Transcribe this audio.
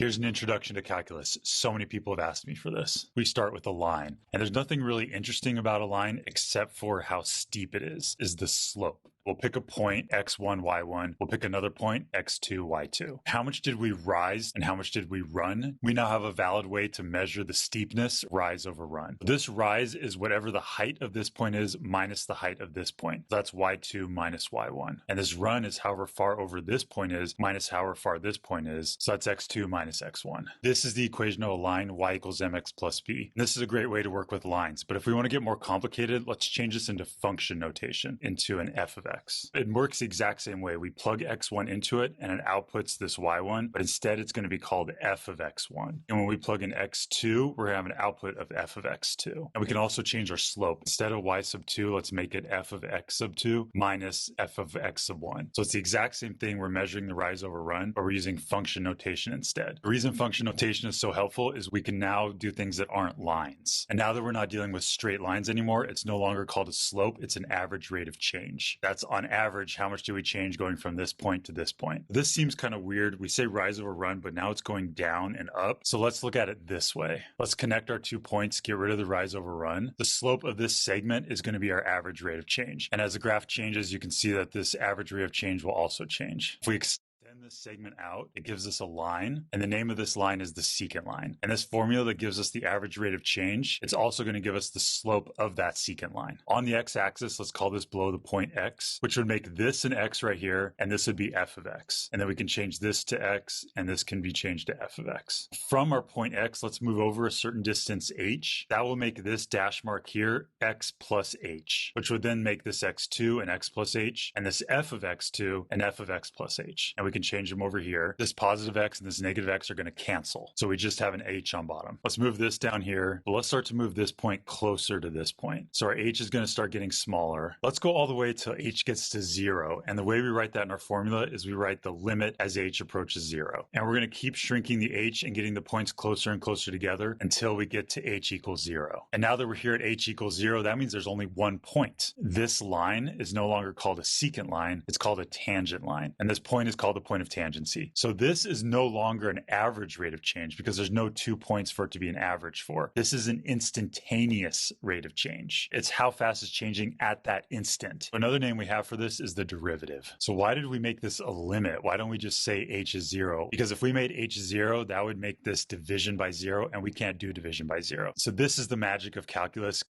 Here's an introduction to calculus. So many people have asked me for this. We start with a line, and there's nothing really interesting about a line except for how steep it is the slope. We'll pick a point, x1, y1. We'll pick another point, x2, y2. How much did we rise and how much did we run? We now have a valid way to measure the steepness, rise over run. This rise is whatever the height of this point is minus the height of this point. That's y2 minus y1. And this run is however far over this point is minus however far this point is. So that's x2 minus x1. This is the equation of a line, y equals mx plus b. And this is a great way to work with lines. But if we want to get more complicated, let's change this into function notation, into an f of x. It works the exact same way. We plug x1 into it and it outputs this y1, but instead it's going to be called f of x1. And when we plug in x2, we're going to have an output of f of x2. And we can also change our slope. Instead of y sub 2, let's make it f of x sub 2 minus f of x sub 1. So it's the exact same thing. We're measuring the rise over run, but we're using function notation instead. The reason function notation is so helpful is we can now do things that aren't lines. And now that we're not dealing with straight lines anymore, it's no longer called a slope. It's an average rate of change. That's on average, how much do we change going from this point to this point? This seems kind of weird. We say rise over run, but now it's going down and up. So let's look at it this way. Let's connect our 2 points, get rid of the rise over run. The slope of this segment is going to be our average rate of change. And as the graph changes, you can see that this average rate of change will also change. If we extend this segment out, it gives us a line, and the name of this line is the secant line. And this formula that gives us the average rate of change, it's also going to give us the slope of that secant line. On the x-axis, let's call this below the point x, which would make this an x right here, and this would be f of x. And then we can change this to x, and this can be changed to f of x. From our point x, let's move over a certain distance h. That will make this dash mark here x plus h, which would then make this x2 and x plus h, and this f of x2 and f of x plus h. And we can change them over here. This positive x and this negative x are going to cancel. So we just have an h on bottom. Let's move this down here. But let's start to move this point closer to this point. So our h is going to start getting smaller. Let's go all the way till h gets to 0. And the way we write that in our formula is we write the limit as h approaches 0. And we're going to keep shrinking the h and getting the points closer and closer together until we get to h equals 0. And now that we're here at h equals 0, that means there's only one point. This line is no longer called a secant line. It's called a tangent line. And this point is called the point of tangency. So this is no longer an average rate of change because there's no 2 points for it to be an average for. This is an instantaneous rate of change. It's how fast it's changing at that instant. Another name we have for this is the derivative. So why did we make this a limit? Why don't we just say h is 0? Because if we made h 0, that would make this division by 0, and we can't do division by 0. So this is the magic of calculus.